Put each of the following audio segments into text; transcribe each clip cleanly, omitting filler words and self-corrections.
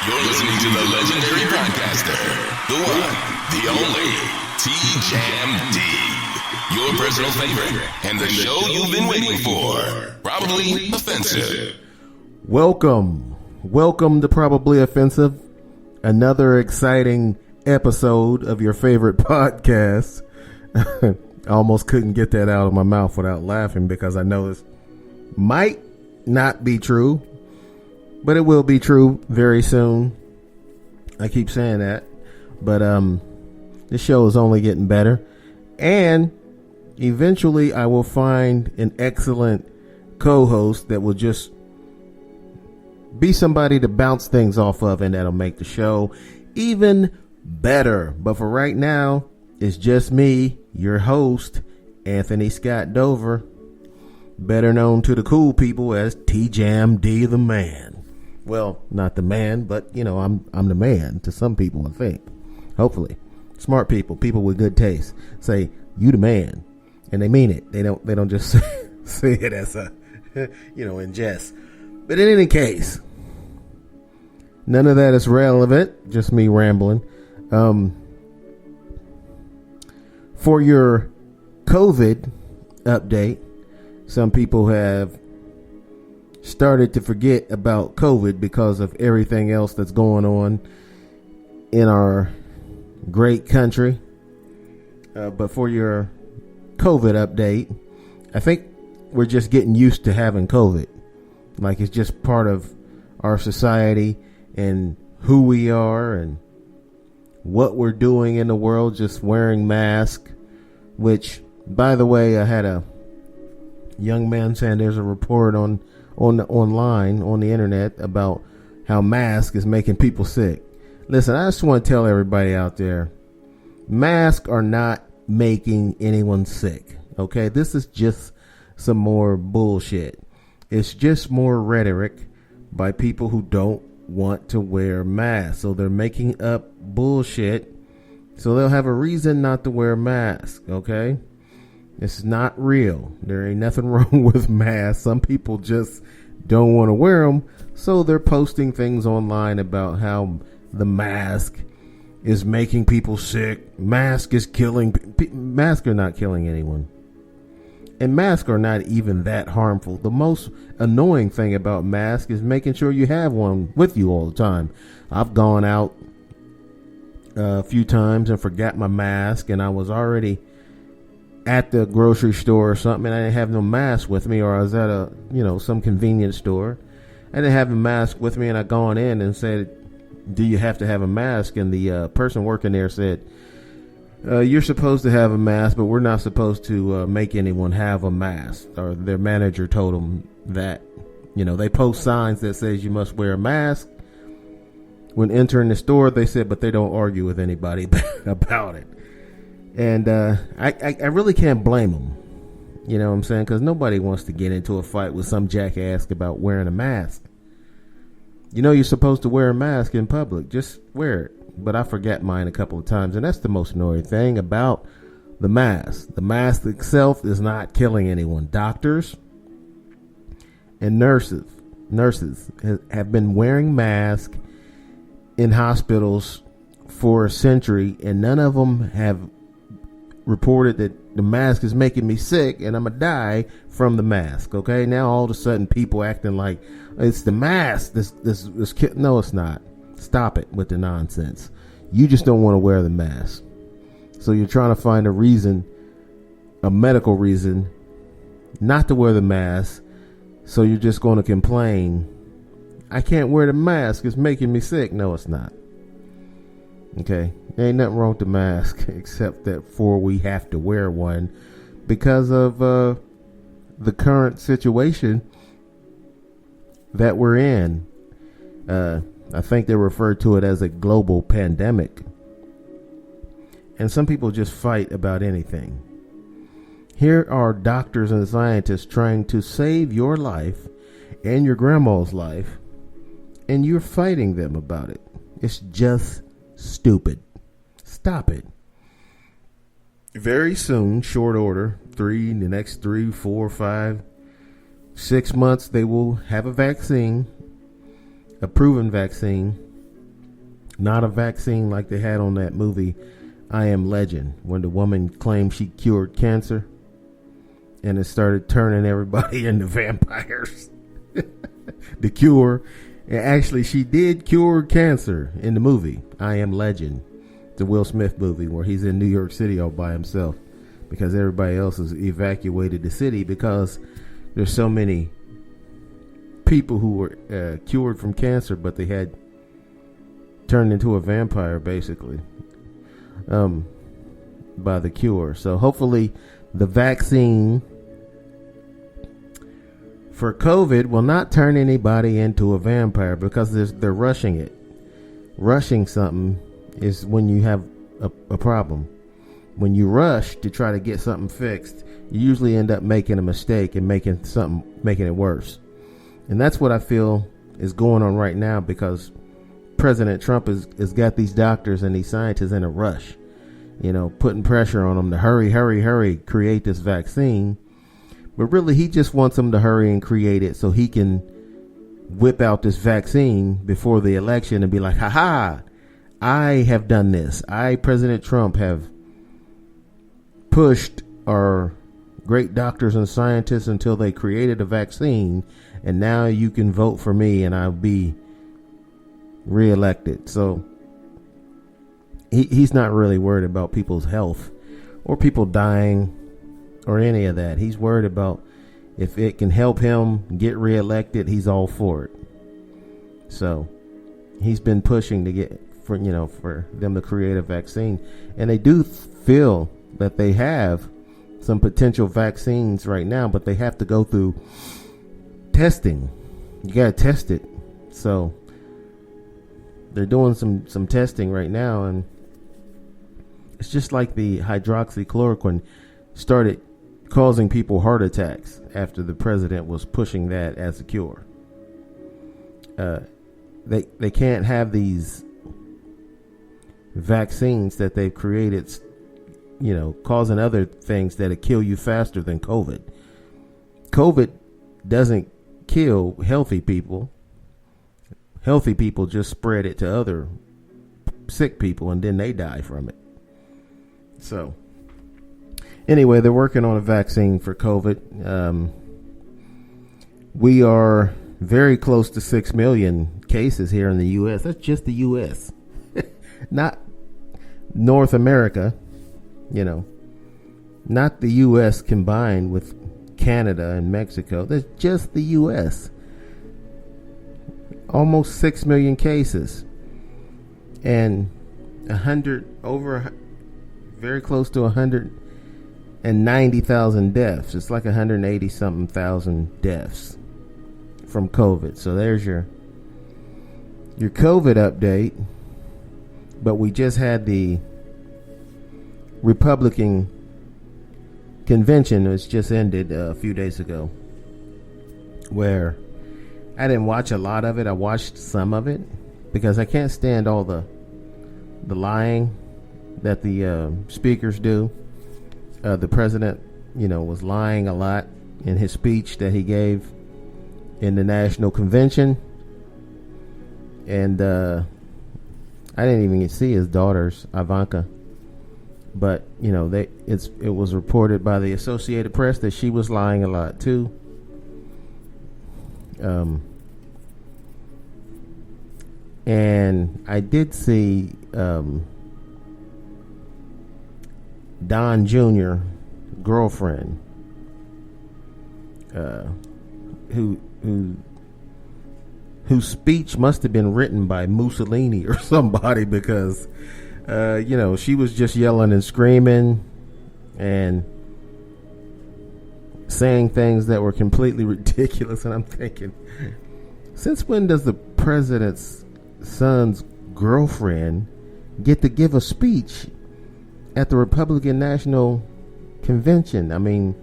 You're listening to the legendary podcaster, the one, the only, T-Jam D. Your personal favorite, and the show you've been waiting for. Probably Offensive. Welcome to Probably Offensive. Another exciting episode of your favorite podcast. I almost couldn't get that out of my mouth without laughing because I know this might not be true, but it will be true very soon. I keep saying that, but this show is only getting better, and eventually I will find an excellent co-host that will just be somebody to bounce things off of, and that'll make the show even better. But for right now, it's just me, your host, Anthony Scott Dover, better known to the cool people as T-Jam D the man. Well, not the man, but you know, I'm the man to some people, I think. Hopefully. Smart people with good taste say, you the man. And they mean it. They don't just say it as a, in jest. But in any case, none of that is relevant. Just me rambling. For your COVID update, some people have started to forget about COVID because of everything else that's going on in our great country. But for your COVID update, I think we're just getting used to having COVID. Like it's just part of our society and who we are and what we're doing in the world, just wearing masks, which, by the way, I had a young man saying there's a report online on the internet about how mask is making people sick. Listen, I just want to tell everybody out there, masks are not making anyone sick. Okay, this is just some more bullshit. It's just more rhetoric by people who don't want to wear masks. So they're making up bullshit so they'll have a reason not to wear a mask. Okay, it's not real. There ain't nothing wrong with masks. Some people just don't want to wear them, so they're posting things online about how the mask is making people sick. Mask is killing. Masks are not killing anyone. And masks are not even that harmful. The most annoying thing about masks is making sure you have one with you all the time. I've gone out a few times and forgot my mask, and I was already at the grocery store or something, and I didn't have no mask with me, or I was at some convenience store. I didn't have a mask with me, and I gone in and said, do you have to have a mask? And the person working there said, you're supposed to have a mask, but we're not supposed to make anyone have a mask. Or their manager told them that, they post signs that says you must wear a mask when entering the store. They said, but they don't argue with anybody about it. And I really can't blame them. You know what I'm saying? Because nobody wants to get into a fight with some jackass about wearing a mask. You're supposed to wear a mask in public. Just wear it. But I forgot mine a couple of times. And that's the most annoying thing about the mask. The mask itself is not killing anyone. Doctors and nurses have been wearing masks in hospitals for a century. And none of them have reported that the mask is making me sick and I'm going to die from the mask. Okay. Now all of a sudden people acting like it's the mask. No, it's not. Stop it with the nonsense. You just don't want to wear the mask. So you're trying to find a medical reason not to wear the mask. So you're just going to complain, I can't wear the mask, it's making me sick. No, it's not. Okay. There ain't nothing wrong with the mask except that we have to wear one because of the current situation that we're in. I think they refer to it as a global pandemic. And some people just fight about anything. Here are doctors and scientists trying to save your life and your grandma's life, and you're fighting them about it. It's just stupid. Stop it. Very soon, short order, the next 3, 4, 5, 6 months, they will have a vaccine, a proven vaccine, not a vaccine like they had on that movie I Am Legend, when the woman claimed she cured cancer and it started turning everybody into vampires. The Cure. And actually, she did cure cancer in the movie I Am Legend, the Will Smith movie, where he's in New York City all by himself because everybody else has evacuated the city because there's so many people who were cured from cancer, but they had turned into a vampire, basically, by the Cure. So hopefully the vaccine for COVID will not turn anybody into a vampire, because they're rushing it. Rushing something is when you have a problem. When you rush to try to get something fixed, you usually end up making a mistake and making it worse. And that's what I feel is going on right now, because President Trump has got these doctors and these scientists in a rush, putting pressure on them to hurry, create this vaccine. But really, he just wants them to hurry and create it so he can whip out this vaccine before the election and be like, ha, I have done this. I, President Trump, have pushed our great doctors and scientists until they created a vaccine, and now you can vote for me and I'll be reelected. So he's not really worried about people's health or people dying or any of that. He's worried about if it can help him get reelected, he's all for it. So he's been pushing to get for them to create a vaccine, and they do feel that they have some potential vaccines right now, but they have to go through testing. You got to test it. So they're doing some testing right now, and it's just like the hydroxychloroquine started causing people heart attacks after the president was pushing that as a cure. They can't have these vaccines that they've created, causing other things that'll kill you faster than COVID. COVID doesn't kill healthy people. Healthy people just spread it to other sick people, and then they die from it. So anyway, they're working on a vaccine for COVID. We are very close to 6 million cases here in the U.S. That's just the U.S. Not North America, not the U.S. combined with Canada and Mexico. That's just the U.S. Almost 6 million cases and very close to 190,000 deaths. It's like 180 something thousand deaths from COVID. So there's your COVID update. But we just had the Republican convention, which just ended a few days ago, where I didn't watch a lot of it. I watched some of it because I can't stand all the lying that the speakers do. The president, was lying a lot in his speech that he gave in the national convention. And I didn't even see his daughters, Ivanka. But, it was reported by the Associated Press that she was lying a lot too. And I did see Don Jr. girlfriend, whose speech must have been written by Mussolini or somebody, because she was just yelling and screaming and saying things that were completely ridiculous. And I'm thinking, since when does the president's son's girlfriend get to give a speech at the Republican National Convention? I mean,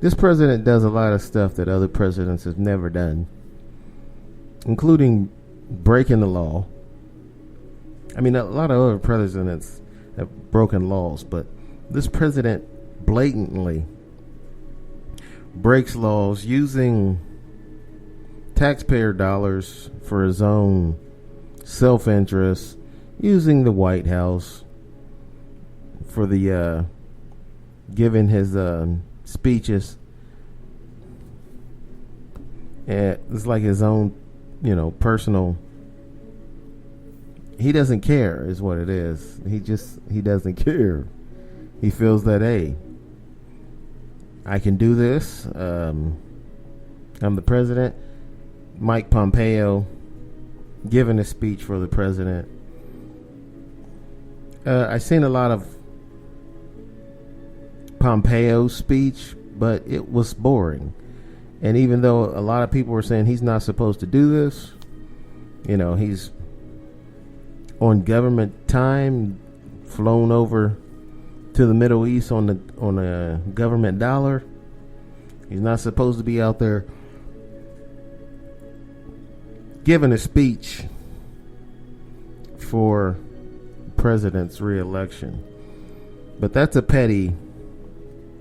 this president does a lot of stuff that other presidents have never done, including breaking the law. I mean, a lot of other presidents have broken laws, but this president blatantly breaks laws using taxpayer dollars for his own self-interest, using the White House for the giving his speeches. And it's like his own, personal. He doesn't care, is what it is. He doesn't care. He feels that, hey, I can do this. I'm the president. Mike Pompeo giving a speech for the president. I seen a lot of Pompeo's speech, but it was boring. And even though a lot of people were saying he's not supposed to do this, he's on government time, flown over to the Middle East on a government dollar. He's not supposed to be out there giving a speech for president's re-election. But that's a petty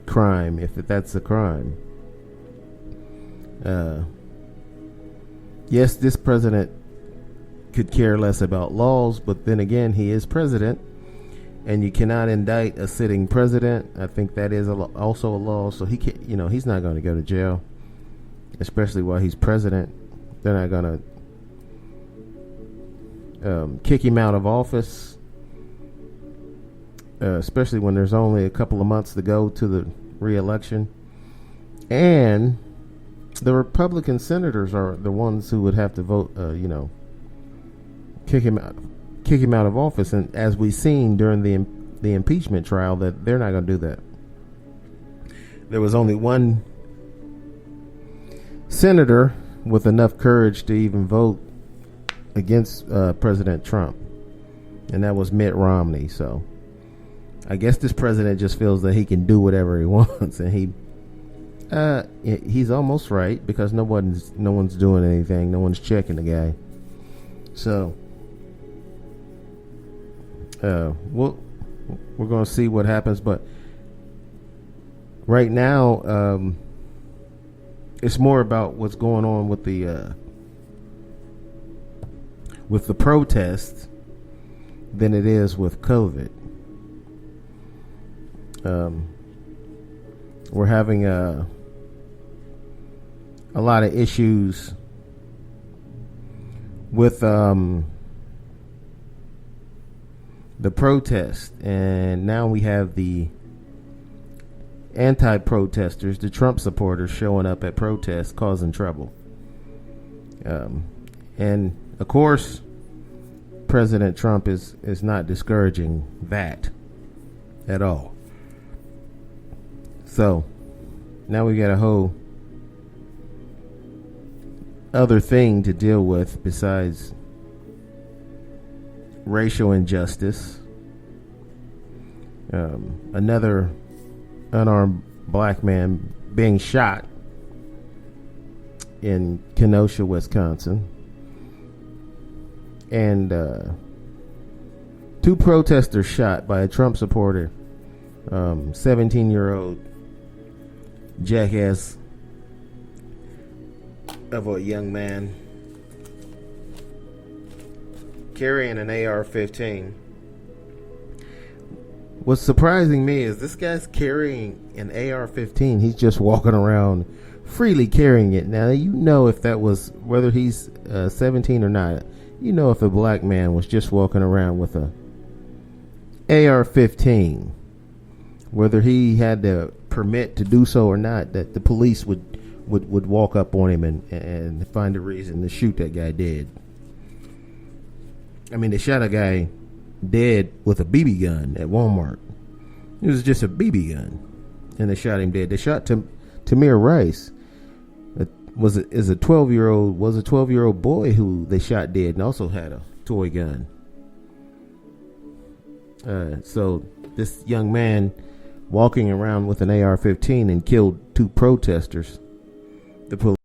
crime, if that's a crime. Yes, this president could care less about laws, but then again, he is president, and you cannot indict a sitting president. I think that is also a law, so he can, he's not going to go to jail, especially while he's president. They're not going to kick him out of office, especially when there's only a couple of months to go to the re-election. And the Republican senators are the ones who would have to vote, kick him out of office. And as we've seen during the impeachment trial, that they're not going to do that. There was only one senator with enough courage to even vote against President Trump, and that was Mitt Romney. So I guess this president just feels that he can do whatever he wants, and he's almost right, because no one's doing anything, no one's checking the guy. So we're going to see what happens, but right now it's more about what's going on with the protests than it is with COVID. We're having a lot of issues with the protest, and now we have the anti-protesters, the Trump supporters, showing up at protests causing trouble. And of course, President Trump is not discouraging that at all. So now we got a whole other thing to deal with besides racial injustice. Another unarmed black man being shot in Kenosha, Wisconsin. And 2 protesters shot by a Trump supporter. 17-year-old jackass of a young man carrying an AR-15. What's surprising me is this guy's carrying an AR-15. He's just walking around freely carrying it. Now, if that was, whether he's 17 or not, if a black man was just walking around with a AR-15, whether he had the permit to do so or not, that the police would walk up on him and find a reason to shoot that guy dead. I mean, they shot a guy dead with a BB gun at Walmart. It was just a BB gun, and they shot him dead. They shot Tamir Rice. Was a 12-year-old boy who they shot dead, and also had a toy gun. So this young man walking around with an AR-15 and killed 2 protesters. The police